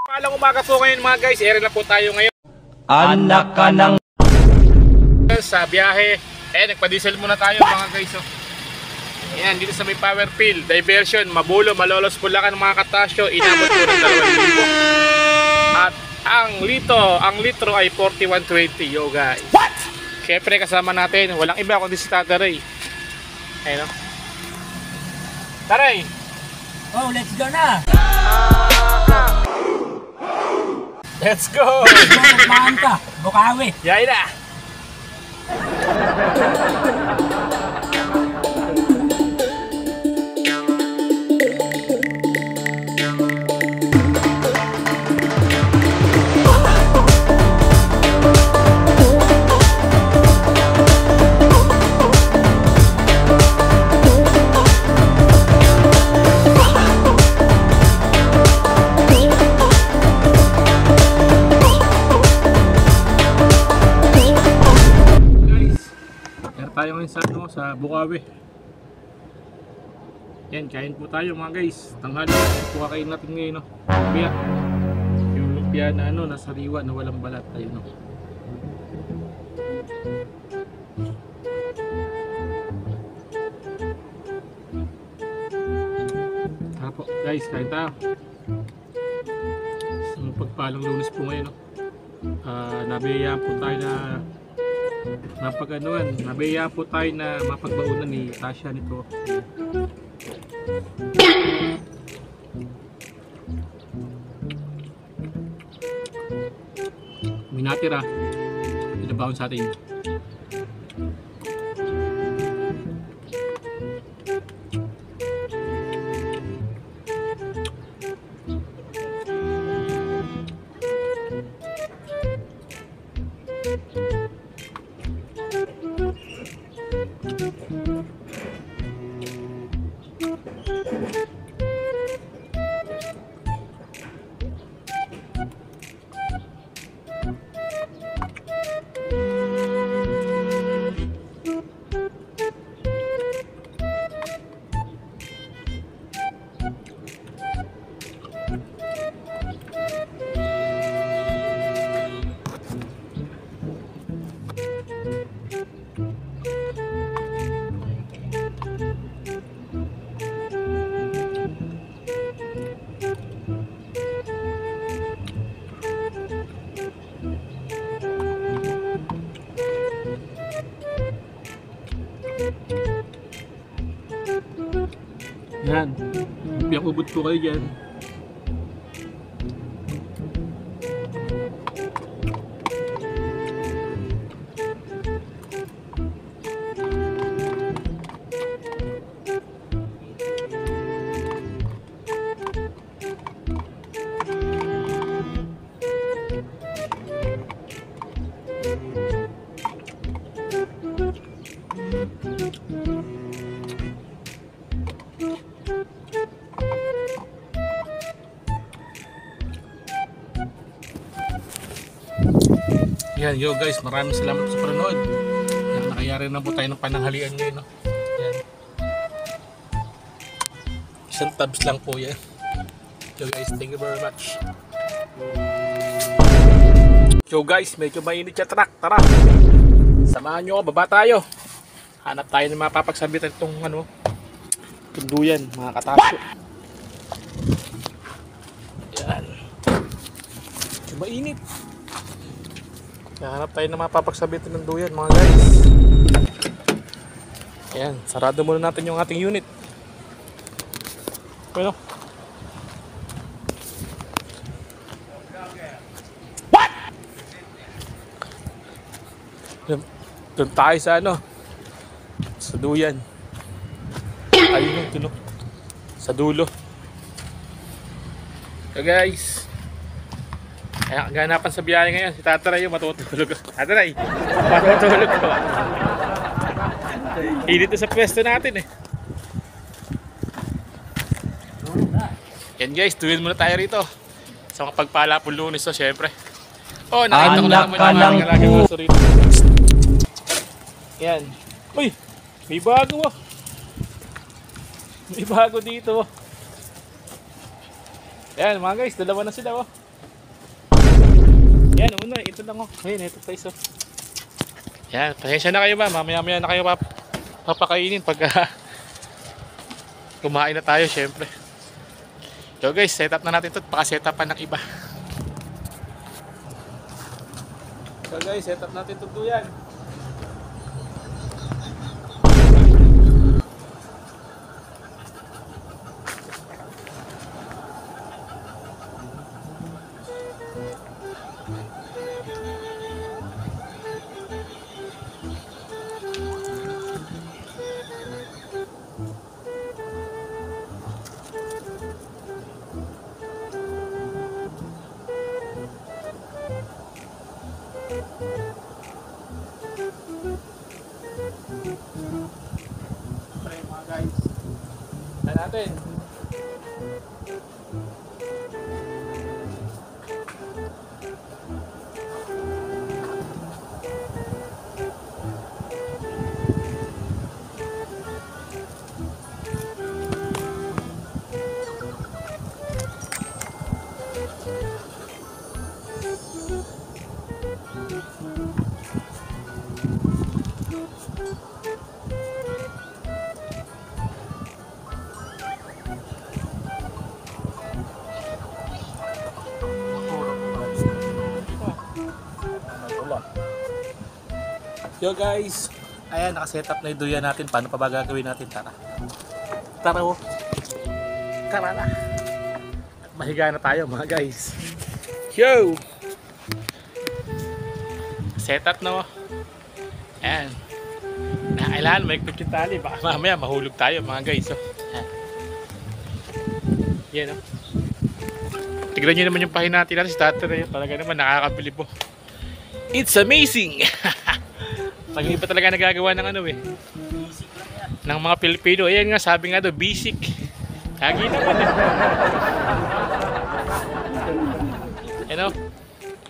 Palang umaga po ngayon mga guys, ere na po tayo ngayon. Anak ka ng sa biyahe. Nagpa-diesel muna tayo mga guys. Ayan, dito sa may power fill, diversion, mabulo, malolos Bulacan mga katasyo, inabot po ng 2,000. At ang litro ay 41.20 yo guys. What? Syempre kasama natin, walang iba kundi si Tata Ray. Ayun o. Taray! Oh, let's go na! Let's go! Maan ka, Bukawi! Yay na! Tayo ngayon sa Bukawi. Yan, kain po tayo mga guys. Tanghali po kakain natin ngayon, no. Lumpia. Yung lumpia na nasa riwa na walang balat. Ayun, no. Tapo, guys, kain tayo. Ang pagpalang Lunes po ngayon, no. Nabiyayaan po tayo na nabiyayaan po tayo na mapagbaunan ni Tasha nito. Minatira, binabaon sa atin. Yan, lumpiang ubod po kayo dyan. Yan, yo guys, maraming salamat sa panonood. Yan, nakayari na po tayo ng pananghalian ngayon, no? Yan. Isang tabs lang po yan. Yo guys, thank you very much. Yo guys, medyo mainit siya truck. Tara, samahan nyo ako, baba tayo. Hanap tayo ng mapapagsabitan itong tunduyan, mga katasyo. Yan. Medyo mainit. Hanap tayo na mapapagsabitan ng duyan mga guys. Ayan, sarado muna natin yung ating unit. Bueno. What? Doon tayo sa sa duyan. Ayun yung tulo. Sa dulo. So guys, kaya ganapan sa biyahe ngayon, si Tata Ray yung matutulog. Tata Ray, matutulog ko. Init na sa pwesto natin eh. Yan guys, tuwin muna tayo rito. Sa mga pagpala po Lunes to, syempre. Oh, nakita ko naman yung mga laging gusto rito. Yan. Uy, may bago ah. May bago dito. Yan mga guys, dalawa na sila oh. Yan, una, ito lang oh. Ayun, ito guys oh. Yan, pasensya na kayo ba? Mamaya-maya na kayo papakainin pag kumain na tayo syempre. So guys, set up na natin ito. Paka-set up pa ng iba. So guys, set up natin ito yan. Pre mga guys, ito natin. Yo guys, ayan nakasetup na yung duyan natin. Paano pa ba gagawin natin? Tara. Tara oh. Tara na. Mahiga na tayo mga guys. Yo! Setup na oh. Ayan. Kailangan maikpit yung tali. Baka mamaya mahulog tayo mga guys oh. Yan oh. Tignan nyo naman yung pahinati natin sa tatay. Talaga naman nakakabilib po. It's amazing! Pag-iba talaga nagagawa ng ano eh. Ng mga Pilipino. Ayan nga, sabi nga daw, basic. Lagi naman eh. Ano?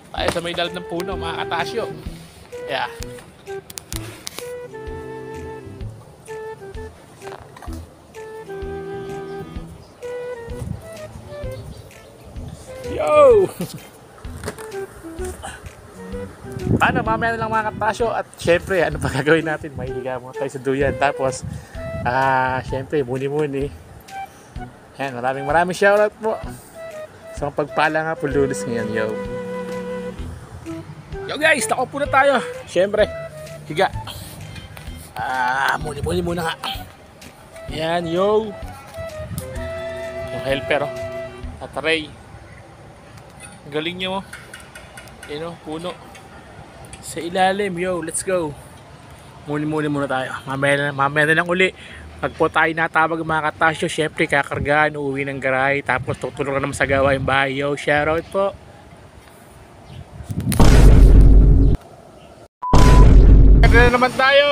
Tayo sa may dalat ng puno, mga katasyo. Yeah. Yo! Paano, mamaya na lang mga katasyo. At syempre, ano pa gagawin natin? Mahihiga mo tayo sa duyan. Tapos, syempre, muni-muni. Yan, maraming shoutout po. So, pagpala nga po lunes ngayon, yo. Yo guys, nakaupo na tayo. Syempre, higa. Muni-muni muna nga. Yan, yo. Yung helper, oh. Tataray. Galing nyo, oh. Yan, oh, puno. Sa ilalim, yo, let's go. Muni-muni muna tayo. Mamaya na lang uli. Pag po tayo natawag mga katasyo, syempre kakargaan, uuwi ng garahe, tapos tutulong naman sa gawaing bahay. Yo, shoutout po. Kargada na naman tayo.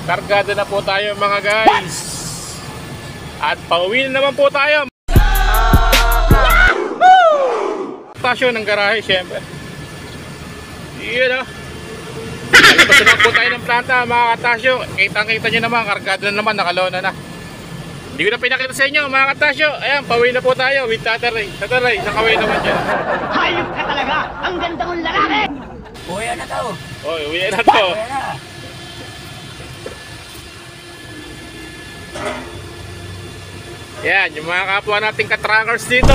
Kargada na po tayo mga guys. At pauwi na naman po tayo. Tasyo ng garahe, syempre. Yun o. Basta na po tayo ng planta mga katasyo. Kitang-kita nyo naman, kargada na naman, nakalona na. Hindi ko na pinakita sa inyo mga katasyo. Ayan, pauwi na po tayo with Tataray. Tataray, nakaway naman dyan. Hayop ka talaga! Ang ganda mong lalaki! Uwi na to. Oy, uwi na to. Uwi na. Yan, yung mga kapwa nating katrackers dito.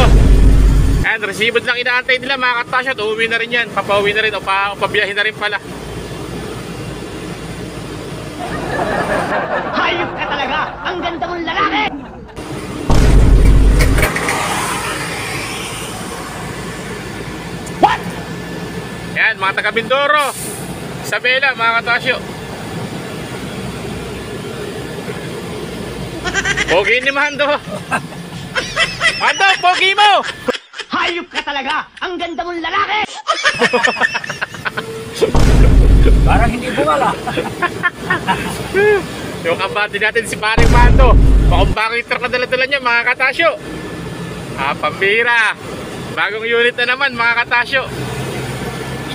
Yan, resibo lang inaantay nila mga katasyo. At uuwi na rin yan, papauwi na rin o pabiyahin na rin pala. Hayop ka talaga! Ang ganda mong lalaki! What? Yan, mga taga Mindoro, Isabela, mga katasyo. Pogi ni Mando. Mando, pogi mo! Hayop ka talaga! Ang ganda mong lalaki! Parang hindi bumala. Yung kabati natin si Paring Mando. Pakumbang liter na dala-dala niya mga katasyo. Pambira. Bagong unit na naman mga katasyo.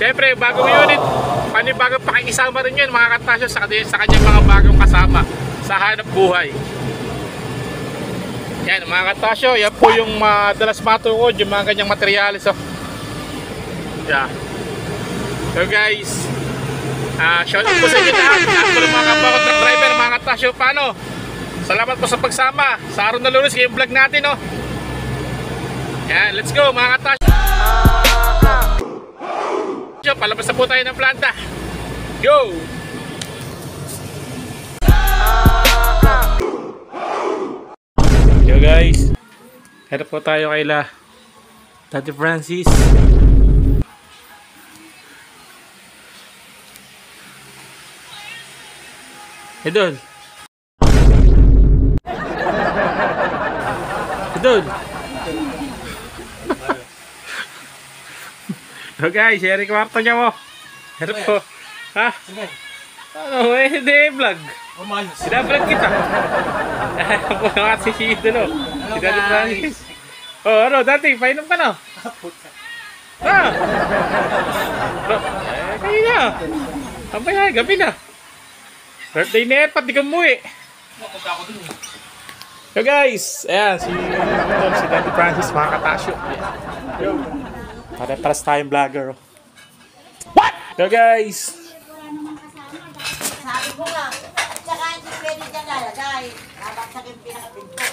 Siyempre bagong unit, panibagong pakikisama rin yun mga katasyo sa kanyang mga bagong kasama sa hanap buhay. Yan mga katasyo, yan po yung madalas matukod, yung mga ganyang materyales. Oh. Yeah. So guys, shout out po sa inyo lahat. At po mga kapakot ng driver, mga katasyo, paano? Salamat po sa pagsama sa araw na Lunes, kayong vlog natin. Oh. Yan, let's go mga katasyo. Palabas na po tayo ng planta. Go! Yo guys, harap po tayo kay Tati Francis. Idol. Idol. So guys, share kwarto niya mo. Harap po. Ha? Ano, hindi vlog. Sinablog kita. Ayan po nga si Idol. Si Tati Francis. Oh, ano, dati, painom ka na. Ah! Kayo na. Kampay na, gabi na. Birthday na Erpat, di ka umuwi. So guys, ayan, si Tati Francis, mga katasyo. Para tayong vlogger. What? So guys. Sabi ko nga, tsaka hindi pwede dyan lalagay. Babaksak yung pinakapinto.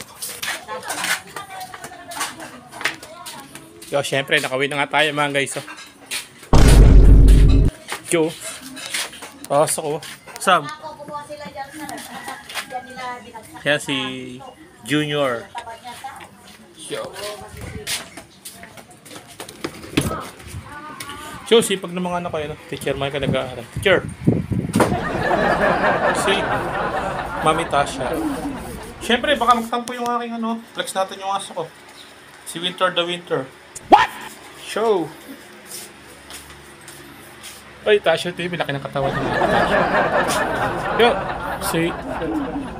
Yo, syempre, nakawin na nga tayo mga guys. Oh. Yo. Pasok ko. Sam. Ako, kumuha sila dyan sa dyan nila binagsak. Yan si Junior. Tapat niya sa. Yo. So, sipag ng mga anak ko yun. Teacher Mike ka nag-aaral. Teacher. Si Mami Tasha. Siyempre, baka magtampo yung aking flex natin yung aso ko. Si Winter the Winter. What? Show. Ay, Tasha TV. Laki ng katawan ng mga Tasha. Yo.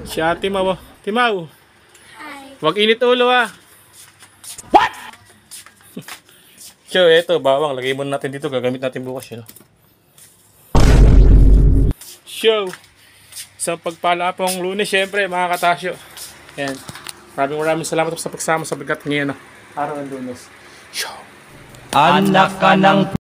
Si Ate Mau. Timaw. Huwag init ulo ah. What? So, eto, bawang. Lagay muna natin dito. Gagamit natin bukas yun. Show. Sa pagpala pong Lunes, syempre, mga katasyo. Ayan. Maraming salamat po sa pagsama sa bigat ngayon. Araw ng Lunes. Show. Anak ka ng